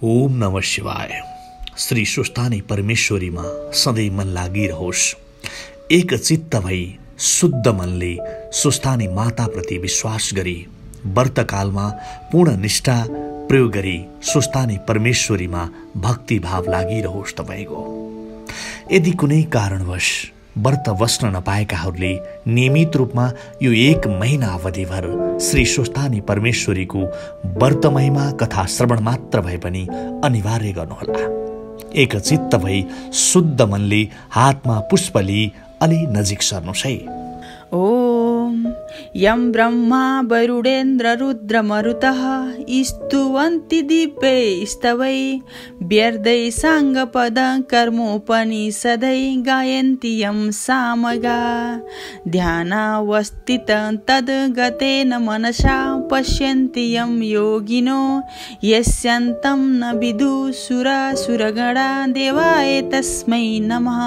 ओम नमः शिवाय। श्री सुस्तानी परमेश्वरीमा सधैँ मन लागिरहोस्। एक चित्त भई शुद्ध मनले सुस्तानी माताप्रति विश्वास गरी व्रतकालमा पूर्ण निष्ठा प्रयोग गरी सुस्तानी परमेश्वरीमा भक्तिभाव लागिरहोस् तपाईको। यदि कुनै कारणवश व्रत बस्न नपाएकाहरूले नियमित रूपमा यो 1 महिना अवधिभर श्री सुस्तानी परमेश्वरीको व्रत महिमा कथा श्रवण मात्र भए पनि अनिवार्य गर्नुहोला। एक चित्त भई शुद्ध मनले हातमा पुष्प लिई अलि नजिक सर्नुहोस् है। ओम यं ब्रह्मा वरुणेन्द्र रुद्र मरुतः स्तुवन्ति दिव्यै स्तवै व्यर्दै साङ्गपद कर्मोपनिषदै गायन्ति यं सामगा ध्यानावस्थित तद्गतेन मनसा पश्यन्ति यं योगिनो यस्यान्तं न विदुषुरासुरगणा देवाय तस्मै नमः।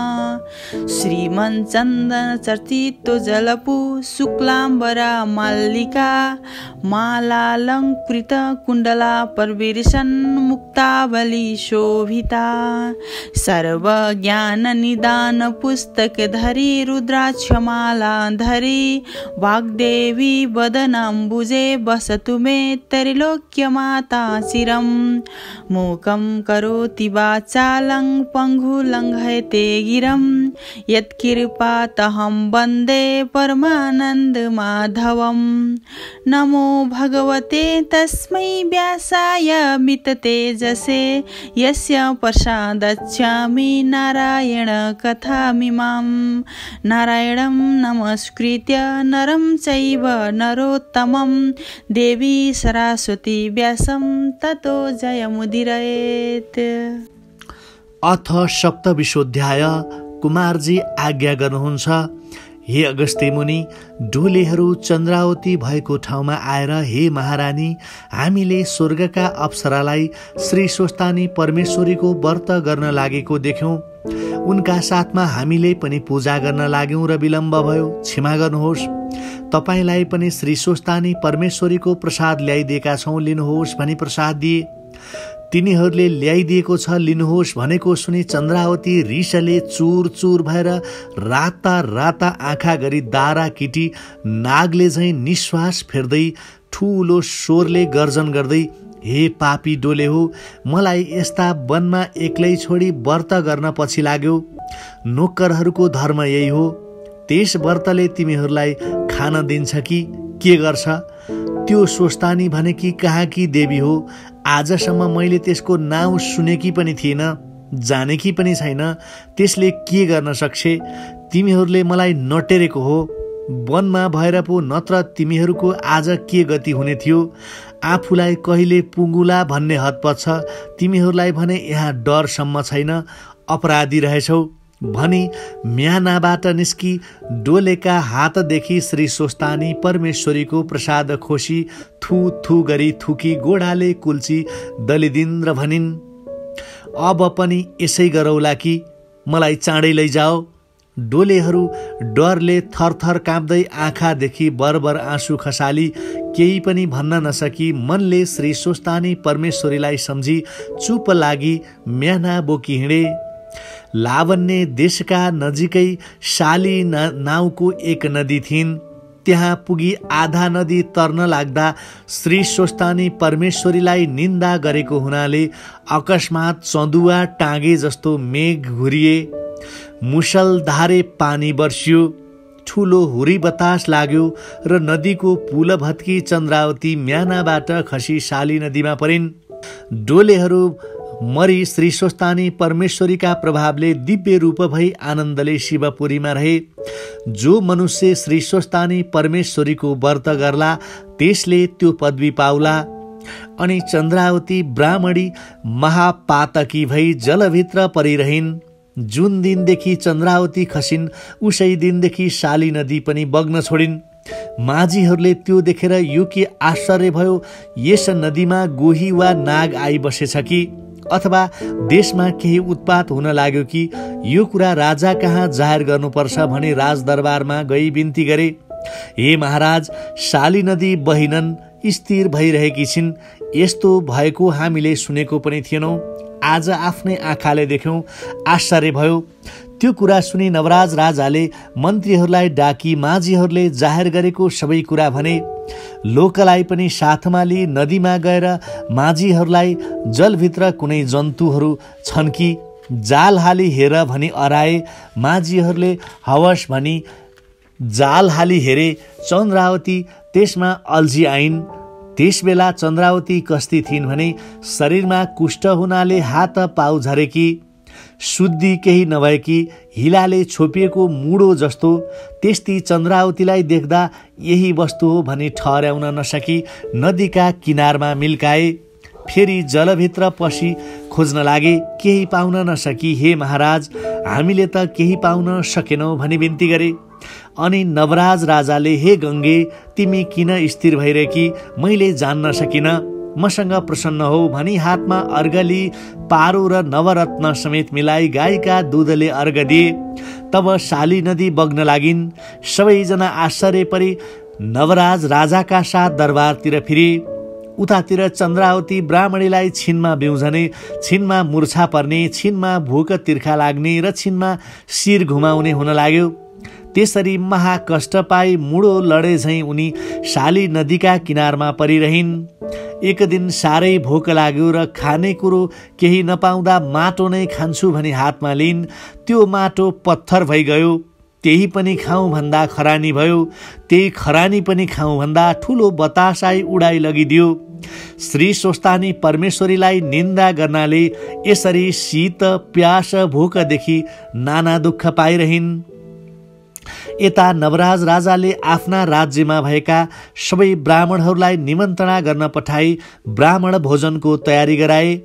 श्रीमन्चन्दन चर्चितो जलपु शुक्लाम्बरा माल्लिका मालालङ्कृत कुण्डला परवीर्षन् मुक्तावली शोभिता सर्वज्ञान निदान पुस्तकधरी रुद्राक्षमाला धरी वाग्देवी वदनाम्बुजे वसतु मे त्रैलोक्यमाता चिरम्। मूकं करोति वाचालं पङ्गुलङ्घयते गिरं यत्कृपातहं वन्दे परमानन्द माधवम्। नमो भगवते तस्मै व्यासाय मिततेजसे यस्य प्रसादच्छामि नारायण कथामिमाम्। नारायणं नमस्कृत्य नरं चैव नरोत्तमं देवी सरस्वती व्यासं ततो जयमुदीरयेत्। अथ सप्तविंशोऽध्याय। कुमारजी आज्ञा गर्नुहुन्छ, हे अगस्त्य मुनि, डोलेहरू चन्द्रावती भएको ठाउँमा आएर हे महारानी, हामीले स्वर्गका अप्सरालाई श्री सुस्तानी परमेश्वरीको व्रत गर्न लागेको देख्यौं। उनका साथमा हामीले पनि पूजा गर्न लाग्यौं र विलम्ब भयो, क्षमा गर्नुहोस्। तपाईलाई पनि श्री सुस्तानी परमेश्वरीको प्रसाद ल्याइदिएका छौं, लिनुहोस् भनी प्रसाद दिए। तिनीहरूले ल्याइदिएको छ, लिनुहोस् भनेको सुनि चन्द्रावती रिसले चुर चुर भएर राता राता आँखा गरी दारा किटी नागले झैं निश्वास फेर्दै ठूलो स्वरले गर्जन गर्दै, हे पापी डोले हो, मलाई यस्ता वनमा एक्लै छोडी व्रत गर्न पछि लाग्यो। नोकरहरूको धर्म यही हो। त्यस व्रतले तिमीहरूलाई खान दिन्छ कि के गर्छ? त्यो सुस्तानी भनेकी कहाँकी देवी हो? आजसम्म मैले त्यसको नाउँ सुनेकी पनि थिएन, जानेकी पनि छैन। त्यसले के गर्न सक्छे? तिमीहरूले मलाई नटेरेको हो। वनमा भएर पो नत्र तिमीहरूको आज के गति हुने थियो? आफूलाई कहिले पुगुला भन्ने हदपत छ, तिमीहरूलाई भने यहाँ डरसम्म छैन। अपराधी रहेछौ भनी म्यानाबाट निस्की डोलेका हातदेखि श्री सुस्तानी परमेश्वरीको प्रसाद खोसी थु थु गरी थुकी गोडाले कुल्ची दलिदिन् र भनिन्, अब पनि यसै गरौला कि मलाई चाँडै लैजाओ। डोलेहरू डरले थरथर काँप्दै आँखादेखि बरबर आँसु खसाली केही पनि भन्न नसकी मनले श्री सुस्तानी परमेश्वरीलाई सम्झी चुप लागि म्याना बोकी हिँडे। लावण्य देशका नजिकै शाली नाउँको एक नदी थिइन्। त्यहाँ पुगी आधा नदी तर्न लाग्दा श्री सुस्तानी परमेश्वरीलाई निन्दा गरेको हुनाले अकस्मात चँदुवा टाँगे जस्तो मेघ घुरिए। मुसलधारे पानी बर्सियो, ठूलो हुरी बतास लाग्यो र नदीको पुल भत्की चन्द्रावती म्यानाबाट खसी शाली नदीमा परिन्। डोलेहरू मरी श्री सुस्तानी परमेश्वरीका प्रभावले दिव्य रूप भई आनन्दले शिवपुरीमा रहे। जो मनुष्य श्री सुस्तानी परमेश्वरीको व्रत गर्ला त्यसले त्यो पदवी पाउला। अनि चन्द्रावती ब्राह्मणी महापातकी भई जलभित्र परिरहिन्। जुन दिनदेखि चन्द्रावती खसिन् उसै दिनदेखि शाली नदी पनि बग्न छोडिन्। माझीहरूले त्यो देखेर यो के आश्चर्य भयो, यस नदीमा गोही वा नाग आइबसेछ कि अथवा देशमा केही उत्पात हुन लाग्यो कि यो कुरा राजा कहाँ जाहेर गर्नुपर्छ भनी राजदरबारमा गई बिन्ती गरे। हे महाराज, शाली नदी बहिनन्, स्थिर भइरहेकी छिन्, यस्तो भएको हामीले सुनेको पनि थिएनौँ। आज आफ्नै आँखाले देख्यौँ, आश्चर्य भयो। त्यो कुरा सुनि नवराज राजाले मन्त्रीहरूलाई डाकी माझीहरूले जाहेर गरेको सबै कुरा भने। लोकलाई पनि साथमा लिई नदीमा गएर माझीहरूलाई जलभित्र कुनै जन्तुहरू छन् कि जाल हाली हेर भनी अराए। माझीहरूले हवस भनी जाल हाली हेरे। चन्द्रावती त्यसमा अल्झी आइन्। त्यसबेला चन्द्रावती कस्ती थिइन् भने शरीरमा कुष्ठ हुनाले हात पाउ झरेकी, शुद्धि केही नभएकी, हिलाले छोपिएको मुडो जस्तो। त्यस्ती चन्द्रावतीलाई देख्दा यही वस्तु हो भनी ठहर्याउन नसकी नदीका किनारमा मिल्काए। फेरि जलभित्र पसी खोज्न लागे, केही पाउन नसकी। हे महाराज, हामीले त केही पाउन सकेनौँ भनी बिन्ती गरे। अनि नवराज राजाले, हे गङ्गे, तिमी किन स्थिर भइरहेकी, मैले जान्न सकिन, मसँग प्रसन्न हो भनी हातमा अर्घ लिई पारो र नवरत्न समेत मिलाई गाईका दूधले अर्घ दिए। तब शाली नदी बग्न लागिन्। सबैजना आश्चर्य परी नवराज राजाका साथ दरबारतिर फिरे। उतातिर चन्द्रावती ब्राह्मणीलाई छिनमा बिउझने, छिनमा मुर्छा पर्ने, छिनमा भोक तिर्खा लाग्ने र छिनमा शिर घुमाउने हुन लाग्यो। त्यसरी महाकष्ट पाई मुडो लडे झैँ उनी शाली नदीका किनारमा परिरहिन्। एक दिन साह्रै भोक लाग्यो र खाने कुरो केही नपाउँदा माटो नै खान्छु भनी हातमा लिइन्। त्यो माटो पत्थर भइगयो। त्यही पनि खाउँ भन्दा खरानी भयो। त्यही खरानी पनि खाउँ भन्दा ठुलो बतासाई उडाइ लगिदियो। श्री स्वस्तानी परमेश्वरीलाई निन्दा गर्नाले यसरी शीत प्यास भोकदेखि नाना दुःख पाइरहिन्। यता नवराज राजाले आफ्ना राज्यमा भएका सबै ब्राह्मणहरूलाई निमन्त्रणा गर्न पठाई ब्राह्मण भोजनको तयारी गराए।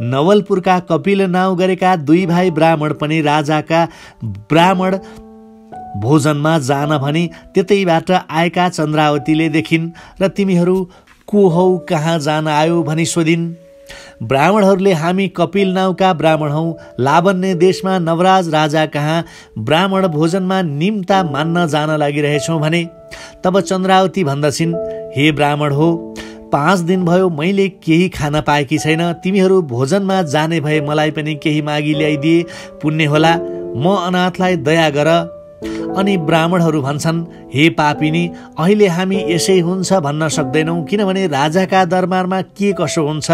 नवलपुरका कपिल नाउँ गरेका 2 भाइ ब्राह्मण पनि राजाका ब्राह्मण भोजनमा जान भनी त्यतैबाट आएका चन्द्रावतीले देखिन् र तिमीहरू को हौ, कहाँ जान आयो भनी सोधिन्। ब्राह्मणहरूले, हामी कपिल नाउँका ब्राह्मण हौँ, लावण्य देशमा नवराज राजा कहाँ ब्राह्मण भोजनमा निम्ता मान्न जान लागिरहेछौँ भने। तब चन्द्रावती भन्दछिन्, हे ब्राह्मण हो, 5 दिन भयो मैले केही खान पाएकी छैन। तिमीहरू भोजनमा जाने भए मलाई पनि केही मागी ल्याइदिए पुण्य होला। म अनाथलाई दया गर। अनि ब्राह्मणहरू भन्छन्, हे पापिनी, अहिले हामी यसै हुन्छ भन्न सक्दैनौँ, किनभने राजाका दरबारमा के कसो हुन्छ।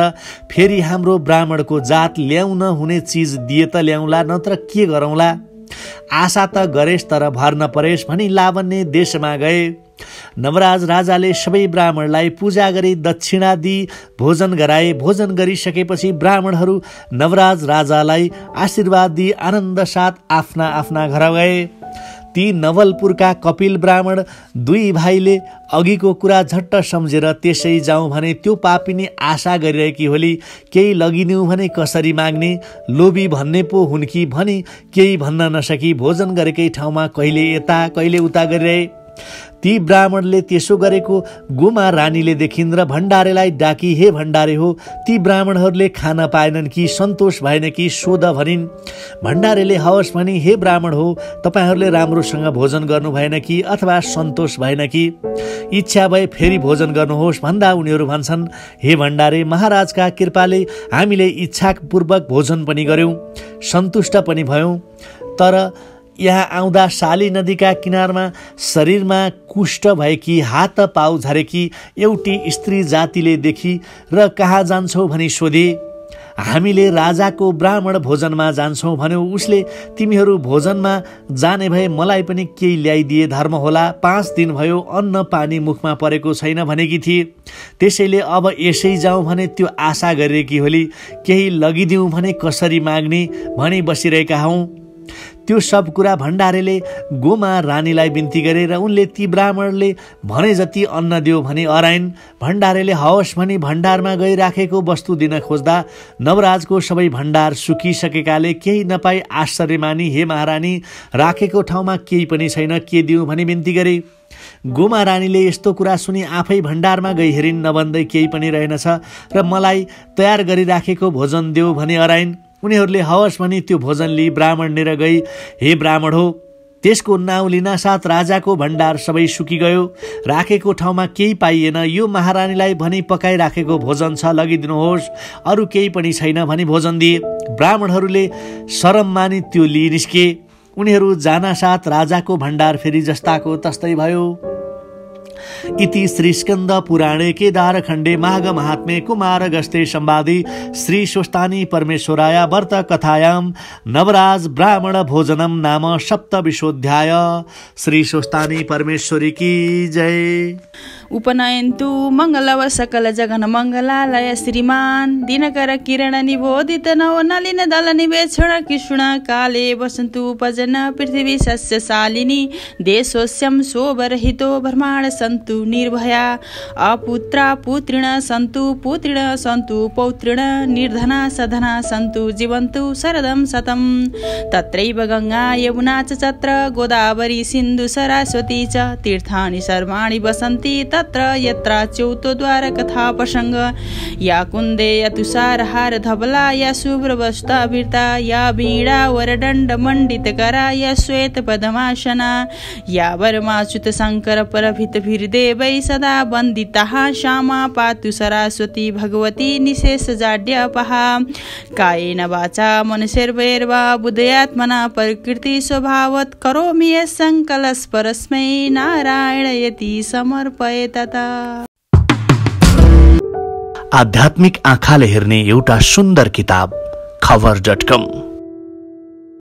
फेरि हाम्रो ब्राह्मणको जात ल्याउन हुने चिज दिए त ल्याउला, नत्र के गरौँला। आशा त गरेस् तर भर नपरेस् भनी लावण्य देशमा गए। नवराज राजाले सबै ब्राह्मणलाई पूजा गरी दक्षिणा दिई भोजन गराए। भोजन गरिसकेपछि ब्राह्मणहरू नवराज राजालाई आशीर्वाद दिई आनन्द साथ आफ्ना आफ्ना घर गए। ती नवलपुरका कपिल ब्राह्मण 2 भाइले अघिको कुरा झट्ट सम्झेर त्यसै जाउँ भने त्यो पापिनी आशा गरिरहेकी होली, केही लगिदिउँ भने कसरी माग्ने, लोभी भन्ने पो हुन् कि भनी केही भन्न नसकी भोजन गरेकै ठाउँमा कहिले यता कहिले उता गरिरहे। ती ब्राह्मणले त्यसो गरेको गोमा रानीले देखिन् र भण्डारेलाई डाकी, हे भण्डारे हो, ती ब्राह्मणहरूले खान पाएनन् कि सन्तोष भएन कि सोध भनिन्। भण्डारेले हवस् भनी, हे ब्राह्मण हो, तपाईँहरूले राम्रोसँग भोजन गर्नु भएन कि अथवा सन्तोष भएन कि, इच्छा भए फेरि भोजन गर्नुहोस् भन्दा उनीहरू भन्छन्, हे भण्डारे, महाराजका कृपाले हामीले इच्छापूर्वक भोजन पनि गर्यौँ, सन्तुष्ट पनि भयौँ। तर यहाँ आउँदा शाली नदीका किनारमा शरीरमा कुष्ठ भएकी, हात पाउ झरेकी एउटी स्त्री जातिले देखी र कहाँ जान्छौ भनी सोधे। हामीले राजाको ब्राह्मण भोजनमा जान्छौँ भन्यौ। उसले, तिमीहरू भोजनमा जाने भए मलाई पनि केही ल्याइदिए धर्म होला। 5 दिन भयो अन्न पानी मुखमा परेको छैन भनेकी थिए। त्यसैले अब यसै जाउँ भने त्यो आशा गरिरहेकी होली, केही लगिदिउँ भने कसरी माग्ने भनी बसिरहेका हौँ। त्यो सब कुरा भण्डारेले गोमा रानीलाई बिन्ती गरे र उनले ती ब्राह्मणले भने जति अन्न दियो भने अराइन्। भण्डारेले हवस् भनी भण्डारमा गइराखेको वस्तु दिन खोज्दा नवराजको सबै भण्डार सुकिसकेकाले केही नपाई आश्चर्य मानी, हे महारानी, राखेको ठाउँमा केही पनि छैन, के दिउँ भनी बिन्ती गरे। गोमा रानीले यस्तो कुरा सुनि आफै भण्डारमा गई हेरिन्, नभन्दै केही पनि रहेनछ र मलाई तयार गरिराखेको भोजन देऊ भनी अराइन्। उनीहरूले हवस् भनी त्यो भोजन लिई ब्राह्मण लिएर गई। हे ब्राह्मण हो, त्यसको नाउँ लिनासाथ राजाको भण्डार सबै सुकिगयो। राखेको ठाउँमा केही पाइएन। यो महारानीलाई भनी पकाइराखेको भोजन छ, लगिदिनुहोस्। अरू केही पनि छैन भनी भोजन दिए। ब्राह्मणहरूले शरम मानि त्यो लिई निस्के। उनीहरू जानासाथ राजाको भण्डार फेरि जस्ताको तस्तै भयो। इति श्री स्कंद पुराणे केदार खंडे माघ महात्म्ये कुमार गस्ते संवादे श्री स्वस्तानी परमेश्वराय व्रत कथायाम नवराज ब्राह्मण भोजनम नाम सप्तविंशोऽध्याय। श्री स्वस्तानी परमेश्वरी की जय। उपनयन्तु मंगलव सकल जगन मंगलालय श्रीमान दिनकर किरण निबोधित नव नलिन दल निवेक्षण कृष्ण काले वसन्तु उपजन पृथ्वी सस्यशालिनी देशोस्यं शोभरहितो ब्रह्माण्ड सन्तु निर्भया अपुत्रा पुत्रिण सन्तु पुत्रिण सन्तु पौत्रिण निर्धना सधना सन्तु जीवन्तु शरदं शतं। तत्रैव गंगा यमुना च तत्र गोदावरी सिन्धु सरस्वती च तीर्थानि सर्वाणि वसन्ति तत्र यत्र चौतद्वार कथा प्रसंग। या कुंदे या तुषारहार धवला या शुभ्रवस्ता भीर्ता या वीणा वरदंड मंडित करा या श्वेत पद्मासना या वरमाच्युत शंकर परभित भीर्देवै सदा वंदिता श्यामा पातु सरस्वती भगवती निशेष जाड्यपहा। कायेन वाचा मनसेर्वैर्वा बुद्धयात्मना प्रकृति स्वभावत करोमि संकल्प परस्मै नारायणयति समर्पये तथा। आध्यात्मिक आँखाले हेर्ने एउटा सुन्दर किताब खबर.com।